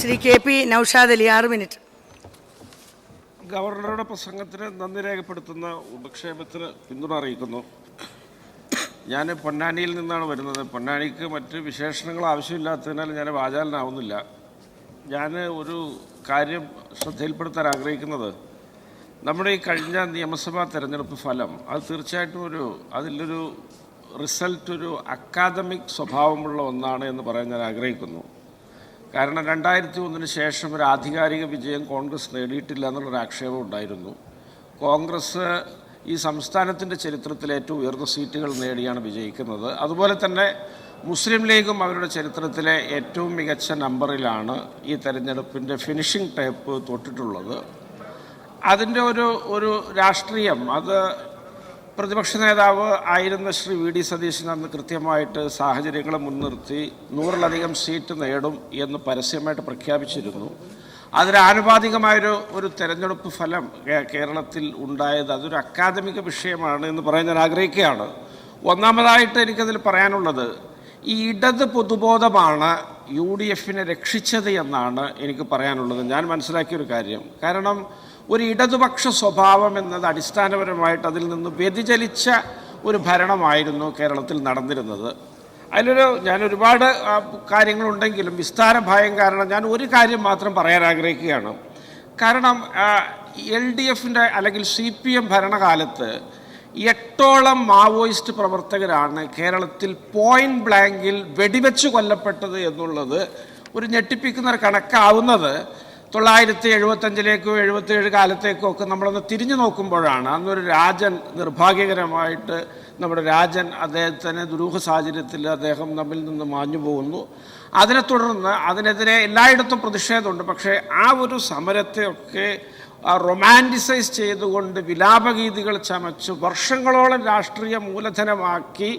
Shri KP Naushad Ali 6 minute. ഗവർണറുടെ പ്രസംഗത്തിന് നന്ദി രേഖപ്പെടുത്തുന്ന ഉപക്ഷേപത്തിന് പിന്തുണ അറിയിക്കുന്നു. ഞാൻ പൊന്നാനിയിൽ നിന്നാണ് വരുന്നത്. പൊന്നാനിക്ക് മറ്റ് വിശേഷണങ്ങൾ ആവശ്യമില്ലാത്തതിനാൽ ഞാൻ വാചാലനാവുന്നില്ല. ഞാൻ ഒരു കാര്യം ശ്രദ്ധയിൽപ്പെടുത്താൻ ആഗ്രഹിക്കുന്നത്, നമ്മുടെ ഈ കഴിഞ്ഞ നിയമസഭാ തെരഞ്ഞെടുപ്പ് ഫലം അത് തീർച്ചയായിട്ടും അതിലൊരു റിസൾട്ട് ഒരു അക്കാദമിക് സ്വഭാവമുള്ള ഒന്നാണ് എന്ന് പറയാൻ ഞാൻ ആഗ്രഹിക്കുന്നു. കാരണം 2001 ശേഷം ഒരു ആധികാരിക വിജയം കോൺഗ്രസ് നേടിയിട്ടില്ല എന്നുള്ളൊരു ആക്ഷേപം ഉണ്ടായിരുന്നു. കോൺഗ്രസ് ഈ സംസ്ഥാനത്തിൻ്റെ ചരിത്രത്തിൽ ഏറ്റവും ഉയർന്ന സീറ്റുകൾ നേടിയാണ് വിജയിക്കുന്നത്. അതുപോലെ തന്നെ മുസ്ലിം ലീഗും അവരുടെ ചരിത്രത്തിലെ ഏറ്റവും മികച്ച നമ്പറിലാണ് ഈ തെരഞ്ഞെടുപ്പിൻ്റെ ഫിനിഷിംഗ് ടേപ്പ് തൊട്ടിട്ടുള്ളത്. അതിൻ്റെ ഒരു രാഷ്ട്രീയം അത് പ്രതിപക്ഷ നേതാവ് ആയിരുന്ന ശ്രീ VD സതീശൻ അന്ന് കൃത്യമായിട്ട് സാഹചര്യങ്ങളെ മുൻനിർത്തി 100-ലധികം സീറ്റ് നേടും എന്ന് പരസ്യമായിട്ട് പ്രഖ്യാപിച്ചിരുന്നു. അതിന് ആനുപാതികമായൊരു തെരഞ്ഞെടുപ്പ് ഫലം കേരളത്തിൽ ഉണ്ടായത് അതൊരു അക്കാദമിക വിഷയമാണ് എന്ന് പറയാൻ ഞാൻ ആഗ്രഹിക്കുകയാണ്. ഒന്നാമതായിട്ട് എനിക്കതിൽ പറയാനുള്ളത്, ഈ ഇടത് പൊതുബോധമാണ് UDFനെ രക്ഷിച്ചത് എന്നാണ് എനിക്ക് പറയാനുള്ളത്. ഞാൻ മനസ്സിലാക്കിയൊരു കാര്യം, കാരണം ഒരു ഇടതുപക്ഷ സ്വഭാവം എന്നത് അടിസ്ഥാനപരമായിട്ട് അതിൽ നിന്ന് വ്യതിചലിച്ച ഒരു ഭരണമായിരുന്നു കേരളത്തിൽ നടന്നിരുന്നത്. ഞാൻ ഒരുപാട് കാര്യങ്ങളുണ്ടെങ്കിലും വിസ്താര ഭയം കാരണം ഞാൻ ഒരു കാര്യം മാത്രം പറയാൻ ആഗ്രഹിക്കുകയാണ്. കാരണം LDFൻ്റെ അല്ലെങ്കിൽ CPM ഭരണകാലത്ത് 8ഓളം മാവോയിസ്റ്റ് പ്രവർത്തകരാണ് കേരളത്തിൽ പോയിന്റ് ബ്ലാങ്കിൽ വെടിവെച്ച് കൊല്ലപ്പെട്ടത് എന്നുള്ളത് ഒരു ഞെട്ടിപ്പിക്കുന്ന ഒരു കണക്കാവുന്നത് 1975 77 കാലത്തേക്കോ ഒക്കെ നമ്മളൊന്ന് തിരിഞ്ഞു നോക്കുമ്പോഴാണ്. അന്നൊരു രാജൻ നിർഭാഗ്യകരമായിട്ട് നമ്മുടെ രാജൻ അദ്ദേഹത്തിന് ദുരൂഹ സാഹചര്യത്തിൽ അദ്ദേഹം നമ്മിൽ നിന്ന് മാഞ്ഞു പോകുന്നു. അതിനെ തുടർന്ന് അതിനെതിരെ എല്ലായിടത്തും പ്രതിഷേധമുണ്ട്. പക്ഷേ ആ ഒരു സമരത്തെയൊക്കെ റൊമാൻറ്റിസൈസ് ചെയ്തുകൊണ്ട് വിലാപഗീതികൾ ചമച്ച് വർഷങ്ങളോളം രാഷ്ട്രീയ മൂലധനമാക്കി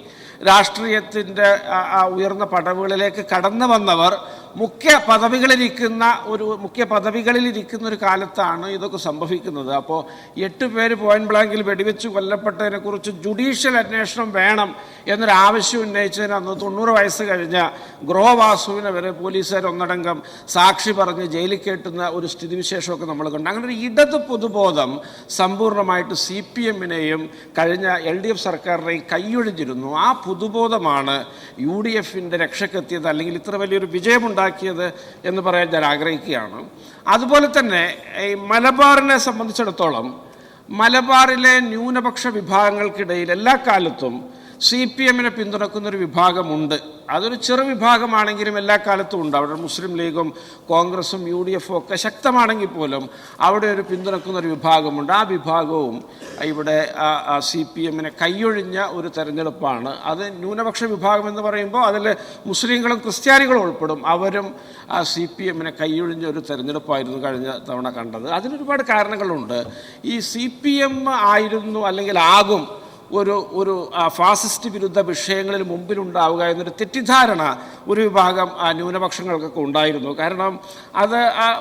രാഷ്ട്രീയത്തിൻ്റെ ഉയർന്ന പദവികളിലേക്ക് കടന്നു വന്നവർ മുഖ്യ പദവികളിലിരിക്കുന്ന ഒരു കാലത്താണ് ഇതൊക്കെ സംഭവിക്കുന്നത്. അപ്പോൾ 8 പേര് പോയിന്റ് ബ്ലാങ്കിൽ വെടിവെച്ച് കൊല്ലപ്പെട്ടതിനെക്കുറിച്ച് ജുഡീഷ്യൽ അന്വേഷണം വേണം എന്നൊരാവശ്യം ഉന്നയിച്ചതിന് അന്ന് 90 വയസ്സ് കഴിഞ്ഞ ഗ്രോവാസുവിനെ വരെ പോലീസുകാർ ഒന്നടങ്കം സാക്ഷി പറഞ്ഞ് ജയിലിൽ കയറ്റുന്ന ഒരു സ്ഥിതിവിശേഷമൊക്കെ നമ്മൾ കണ്ടു. അങ്ങനെ ഒരു ഇടത് പൊതുബോധം സമ്പൂർണ്ണമായിട്ട് CPMനെയും കഴിഞ്ഞ LDF സർക്കാരിനെയും കൈയൊഴിഞ്ഞിരുന്നു. ആ പൊതുബോധമാണ് UDFൻ്റെ രക്ഷക്കെത്തിയത്, അല്ലെങ്കിൽ ഇത്ര വലിയൊരു വിജയമുണ്ടാക്കിയത് എന്ന് പറയാൻ ഞാൻ ആഗ്രഹിക്കുകയാണ്. അതുപോലെ തന്നെ ഈ മലബാറിനെ സംബന്ധിച്ചിടത്തോളം മലബാറിലെ ന്യൂനപക്ഷ വിഭാഗങ്ങൾക്കിടയിൽ എല്ലാ കാലത്തും CPMനെ പിന്തുണക്കുന്നൊരു വിഭാഗമുണ്ട്. അതൊരു ചെറു വിഭാഗമാണെങ്കിലും എല്ലാ കാലത്തും ഉണ്ട്. അവിടെ മുസ്ലിം ലീഗും കോൺഗ്രസും UDFും ഒക്കെ ശക്തമാണെങ്കിൽ പോലും അവിടെ ഒരു പിന്തുണക്കുന്നൊരു വിഭാഗമുണ്ട്. ആ വിഭാഗവും ഇവിടെ CPMനെ കൈയൊഴിഞ്ഞ ഒരു തെരഞ്ഞെടുപ്പാണ്. അത് ന്യൂനപക്ഷ വിഭാഗം എന്ന് പറയുമ്പോൾ അതിൽ മുസ്ലിങ്ങളും ക്രിസ്ത്യാനികളും ഉൾപ്പെടും. അവരും CPMനെ കൈയൊഴിഞ്ഞ ഒരു തെരഞ്ഞെടുപ്പായിരുന്നു കഴിഞ്ഞ തവണ കണ്ടത്. അതിനൊരുപാട് കാരണങ്ങളുണ്ട്. ഈ CPM ആയിരുന്നു അല്ലെങ്കിൽ ആകും ഒരു ഫാസിസ്റ്റ് വിരുദ്ധ വിഷയങ്ങളിൽ മുമ്പിലുണ്ടാവുക എന്നൊരു തെറ്റിദ്ധാരണ ഒരു വിഭാഗം ന്യൂനപക്ഷങ്ങൾക്കൊക്കെ ഉണ്ടായിരുന്നു. കാരണം അത്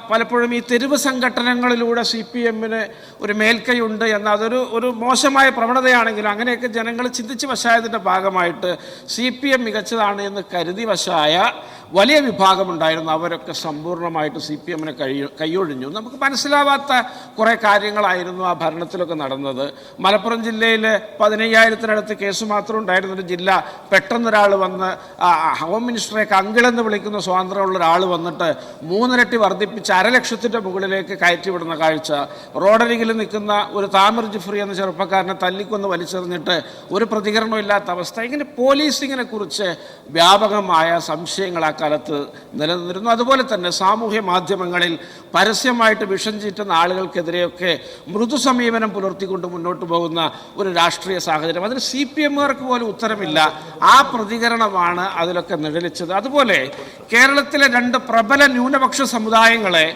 പലപ്പോഴും ഈ തെരുവ് സംഘടനകളിലൂടെ CPMന് ഒരു മേൽക്കൈയുണ്ട് എന്ന അതൊരു മോശമായ പ്രവണതയാണെങ്കിലും അങ്ങനെയൊക്കെ ജനങ്ങൾ ചിന്തിച്ച് വശായതിൻ്റെ ഭാഗമായിട്ട് CPM മികച്ചതാണ് എന്ന് കരുതി വശായ വലിയ വിഭാഗമുണ്ടായിരുന്നു. അവരൊക്കെ സമ്പൂർണ്ണമായിട്ട് CPMനെ കൈയൊഴിഞ്ഞു. നമുക്ക് മനസ്സിലാവാത്ത കുറേ കാര്യങ്ങളായിരുന്നു ആ ഭരണത്തിലൊക്കെ നടന്നത്. മലപ്പുറം ജില്ലയിൽ 15,000-നടുത്ത് കേസ് മാത്രം ഉണ്ടായിരുന്നൊരു ജില്ല, പെട്ടെന്നൊരാൾ വന്ന് ഹോം മിനിസ്റ്ററെ അങ്കിളെന്ന് വിളിക്കുന്ന സ്വാതന്ത്ര്യമുള്ള ഒരാൾ വന്നിട്ട് 3 ഇരട്ടി വർദ്ധിപ്പിച്ച് 500,000 മുകളിലേക്ക് കയറ്റിവിടുന്ന കാഴ്ച. റോഡരികിൽ നിൽക്കുന്ന ഒരു താമിർ ജിഫ്രി എന്ന ചെറുപ്പക്കാരനെ തല്ലിക്കൊന്ന് വലിച്ചെറിഞ്ഞിട്ട് ഒരു പ്രതികരണവും ഇല്ലാത്ത അവസ്ഥ. ഇങ്ങനെ പോലീസിങ്ങിനെ കുറിച്ച് വ്യാപകമായ സംശയങ്ങൾ ആ കാലത്ത് നിലനിന്നിരുന്നു. അതുപോലെ തന്നെ സാമൂഹ്യ മാധ്യമങ്ങളിൽ പരസ്യമായിട്ട് വിഷം ചീറ്റുന്ന ആളുകൾക്കെതിരെയൊക്കെ മൃദു സമീപനം പുലർത്തിക്കൊണ്ട് മുന്നോട്ട് പോകുന്ന ഒരു രാഷ്ട്രീയ സാഹചര്യം. അതിന് CPMകാർക്ക് പോലും ഉത്തരമില്ല. ആ പ്രതികരണമാണ് അതിലൊക്കെ നിഴലിച്ചത്. അതുപോലെ കേരളത്തിലെ 2 പ്രബല ന്യൂനപക്ഷ സമുദായങ്ങളെ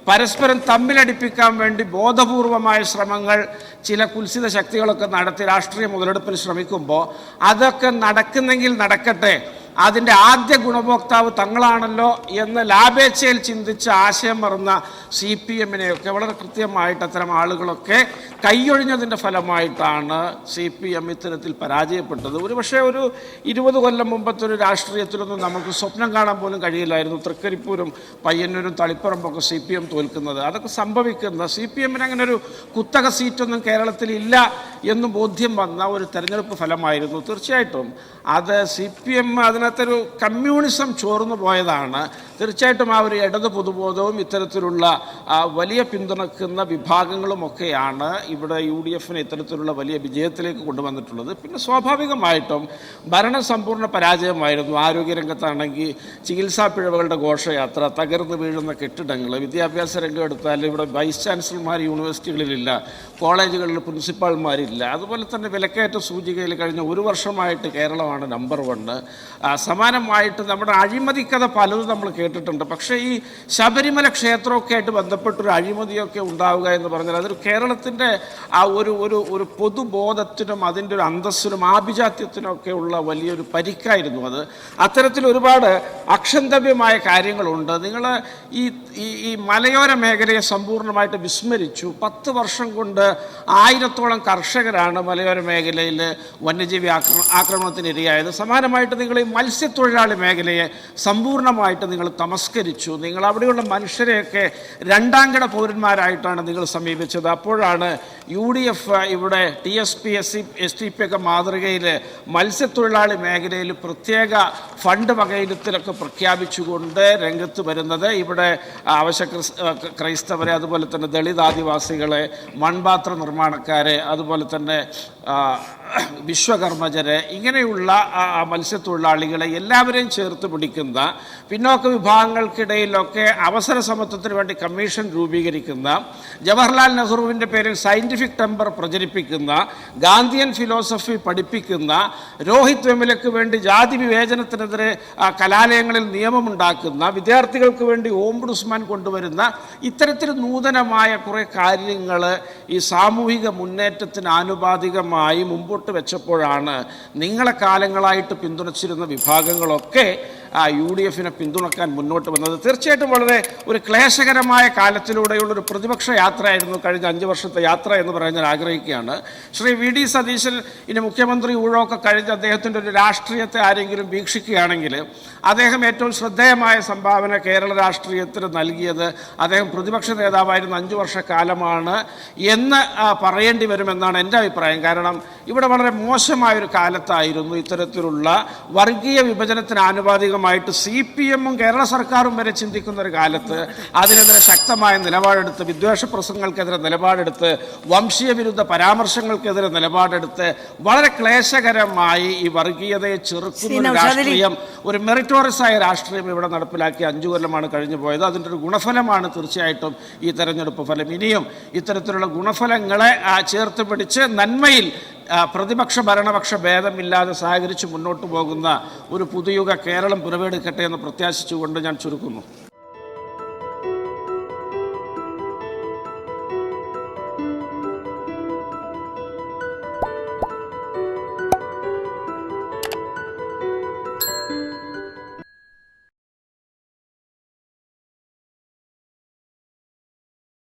പരസ്പരം തമ്മിലടിപ്പിക്കാൻ വേണ്ടി ബോധപൂർവമായ ശ്രമങ്ങൾ ചില കുൽസിത ശക്തികളൊക്കെ നടത്തി രാഷ്ട്രീയ മുതലെടുപ്പിന് ശ്രമിക്കുമ്പോൾ അതൊക്കെ നടക്കുന്നെങ്കിൽ നടക്കട്ടെ, അതിൻ്റെ ആദ്യ ഗുണഭോക്താവ് തങ്ങളാണല്ലോ എന്ന് ലാഭേച്ഛയിൽ ചിന്തിച്ച് ആശയം മറന്ന CPM-നെയൊക്കെ വളരെ കൃത്യമായിട്ട് അത്തരം ആളുകളൊക്കെ കൈയൊഴിഞ്ഞതിൻ്റെ ഫലമായിട്ടാണ് CPM ഇത്തരത്തിൽ പരാജയപ്പെട്ടത്. ഒരുപക്ഷെ ഒരു 20 കൊല്ലം മുമ്പത്തെ ഒരു രാഷ്ട്രീയത്തിലൊന്നും നമുക്ക് സ്വപ്നം കാണാൻ പോലും കഴിയില്ലായിരുന്നു തൃക്കരിപ്പൂരും പയ്യന്നൂരും തളിപ്പറമ്പൊക്കെ CPM തോൽക്കുന്നത്. അതൊക്കെ സംഭവിക്കുന്ന CPM-ന് അങ്ങനെ ഒരു കുത്തക സീറ്റൊന്നും കേരളത്തിൽ ഇല്ല എന്ന് ബോധ്യം വന്ന ഒരു തെരഞ്ഞെടുപ്പ് ഫലമായിരുന്നു. തീർച്ചയായിട്ടും അത് CPM അതിനകത്തൊരു കമ്മ്യൂണിസം ചോർന്നു പോയതാണ്. തീർച്ചയായിട്ടും ആ ഒരു ഇടത് പൊതുബോധവും ഇത്തരത്തിലുള്ള വലിയ പിന്തുണക്കുന്ന വിഭാഗങ്ങളുമൊക്കെയാണ് ഇവിടെ UDF-നെ ഇത്തരത്തിലുള്ള വലിയ വിജയത്തിലേക്ക് കൊണ്ടുവന്നിട്ടുള്ളത്. പിന്നെ സ്വാഭാവികമായിട്ടും ഭരണം സമ്പൂർണ്ണ പരാജയമായിരുന്നു. ആരോഗ്യരംഗത്താണെങ്കിൽ ചികിത്സാ പിഴവുകളുടെ ഘോഷയാത്ര, തകർന്നു വീഴുന്ന കെട്ടിടങ്ങൾ, വിദ്യാഭ്യാസ രംഗം എടുത്താൽ ഇവിടെ വൈസ് ചാൻസലർമാർ യൂണിവേഴ്സിറ്റികളിലില്ല, കോളേജുകളിൽ പ്രിൻസിപ്പാൾമാരില്ല. അതുപോലെ തന്നെ വിലക്കയറ്റ സൂചികയിൽ കഴിഞ്ഞ ഒരു വർഷമായിട്ട് കേരളമാണ് നമ്പർ 1. സമാനമായിട്ട് നമ്മുടെ അഴിമതിക്കഥ പലതും നമ്മൾ കേട്ടിട്ടുണ്ട്. പക്ഷേ ഈ ശബരിമല ക്ഷേത്രമൊക്കെ ആയിട്ട് ബന്ധപ്പെട്ടൊരു അഴിമതിയൊക്കെ ഉണ്ടാവുക എന്ന് പറഞ്ഞാൽ അതൊരു കേരളത്തിൻ്റെ ആ ഒരു പൊതുബോധത്തിനും അതിൻ്റെ ഒരു അന്തസ്സിനും ആഭിജാത്യത്തിനും ഒക്കെ ഉള്ള വലിയൊരു പരിക്കായിരുന്നു അത്. അത്തരത്തിൽ ഒരുപാട് അക്ഷന്തവ്യമായ കാര്യങ്ങളുണ്ട്. നിങ്ങൾ ഈ മലയോര മേഖലയെ സമ്പൂർണ്ണമായിട്ട് വിസ്മരിച്ചു. 10 വർഷം കൊണ്ട് 1000-ഓളം കർഷകരാണ് മലയോര മേഖലയിൽ വന്യജീവി ആക്രമണത്തിന് ഇരയായത്. സമാനമായിട്ട് നിങ്ങൾ ഈ മത്സ്യത്തൊഴിലാളി മേഖലയെ സമ്പൂർണ്ണമായിട്ട് നിങ്ങൾ തമസ്കരിച്ചു. നിങ്ങൾ അവിടെയുള്ള മനുഷ്യരെയൊക്കെ രണ്ടാംകിട പൗരന്മാരായിട്ടാണ് നിങ്ങൾ സമീപിച്ചത്. അപ്പോഴാണ് UDF ഇവിടെ TSP STP ഒക്കെ മാതൃകയിൽ മത്സ്യത്തൊഴിലാളി മേഖലയിൽ പ്രത്യേക ഫണ്ട് വകയിരുത്തലൊക്കെ പ്രഖ്യാപിച്ചുകൊണ്ട് രംഗത്ത് വരുന്നത്. ഇവിടെ അവശ്യ ക്രൈസ്തവരെ, അതുപോലെ തന്നെ ദളിത് ആദിവാസികളെ, മൺപാത്ര നിർമ്മാണക്കാരെ, അതുപോലെ തന്നെ വിശ്വകർമ്മജരെ, ഇങ്ങനെയുള്ള മത്സ്യത്തൊഴിലാളികളെ എല്ലാവരെയും ചേർത്ത് പിടിക്കുന്ന, പിന്നോക്ക വിഭാഗങ്ങൾക്കിടയിലൊക്കെ അവസര സമത്വത്തിന് വേണ്ടി കമ്മീഷൻ രൂപീകരിക്കുന്ന, ജവഹർലാൽ നെഹ്റുവിൻ്റെ പേരിൽ സയൻറ്റിഫിക് ടെമ്പർ പ്രചരിപ്പിക്കുന്ന, ഗാന്ധിയൻ ഫിലോസഫി പഠിപ്പിക്കുന്ന, രോഹിത് വെമുലയ്ക്ക് വേണ്ടി ജാതി വിവേചനത്തിനെതിരെ കലാലയങ്ങളിൽ നിയമമുണ്ടാക്കുന്ന, വിദ്യാർത്ഥികൾക്ക് വേണ്ടി ഓംബുഡ്സ്മാൻ കൊണ്ടുവരുന്ന ഇത്തരത്തിൽ നൂതനമായ കുറേ കാര്യങ്ങൾ ഈ സാമൂഹിക മുന്നേറ്റത്തിന് ആനുപാതികമായി മുമ്പോട്ട് വെച്ചപ്പോഴാണ് നിങ്ങളെ കാലങ്ങളായിട്ട് പിന്തുണച്ചിരുന്ന വിഭാഗങ്ങളൊക്കെ UDF-നെ പിന്തുണക്കാൻ മുന്നോട്ട് വന്നത്. തീർച്ചയായിട്ടും വളരെ ഒരു ക്ലേശകരമായ കാലത്തിലൂടെയുള്ളൊരു പ്രതിപക്ഷ യാത്രയായിരുന്നു കഴിഞ്ഞ 5 വർഷത്തെ യാത്ര എന്ന് പറയാൻ ഞാൻ ആഗ്രഹിക്കുകയാണ്. ശ്രീ VD സതീശൻ ഇനി മുഖ്യമന്ത്രി ഊഴമൊക്കെ കഴിഞ്ഞ് അദ്ദേഹത്തിൻ്റെ ഒരു രാഷ്ട്രീയത്തെ ആരെങ്കിലും വീക്ഷിക്കുകയാണെങ്കിൽ അദ്ദേഹം ഏറ്റവും ശ്രദ്ധേയമായ സംഭാവന കേരള രാഷ്ട്രീയത്തിന് നൽകിയത് അദ്ദേഹം പ്രതിപക്ഷ നേതാവായിരുന്ന 5 വർഷക്കാലമാണ് എന്ന് പറയേണ്ടി വരുമെന്നാണ് എൻ്റെ അഭിപ്രായം. കാരണം ഇവിടെ വളരെ മോശമായൊരു കാലത്തായിരുന്നു ഇത്തരത്തിലുള്ള വർഗീയ വിഭജനത്തിന് ആനുപാതികമായിട്ട് CPM-ഉം കേരള സർക്കാരും വരെ ചിന്തിക്കുന്ന ഒരു കാലത്ത് അതിനെതിരെ ശക്തമായ നിലപാടെടുത്ത്, വിദ്വേഷ പ്രസംഗങ്ങൾക്കെതിരെ നിലപാടെടുത്ത്, വംശീയ വിരുദ്ധ പരാമർശങ്ങൾക്കെതിരെ നിലപാടെടുത്ത് വളരെ ക്ലേശകരമായി ഈ വർഗീയതയെ ചെറുക്കുന്ന രാഷ്ട്രീയം, ഒരു മെറിറ്റോറിയസ് ആയ രാഷ്ട്രീയം ഇവിടെ നടപ്പിലാക്കി 5 കൊല്ലമാണ് കഴിഞ്ഞു പോയത്. അതിൻ്റെ ഒരു ഗുണഫലമാണ് തീർച്ചയായിട്ടും ഈ തെരഞ്ഞെടുപ്പ് ഫലം. ഇനിയും ഇത്തരത്തിലുള്ള ഗുണഫലങ്ങളെ ചേർത്ത് പിടിച്ച് നന്മയിൽ പ്രതിപക്ഷ ഭരണപക്ഷ ഭേദമില്ലാതെ സഹകരിച്ച് മുന്നോട്ട് പോകുന്ന ഒരു പുതുയുഗ കേരളം പിറവിയെടുക്കട്ടെ എന്ന് പ്രത്യാശിച്ചുകൊണ്ട് ഞാൻ ചുരുക്കുന്നു.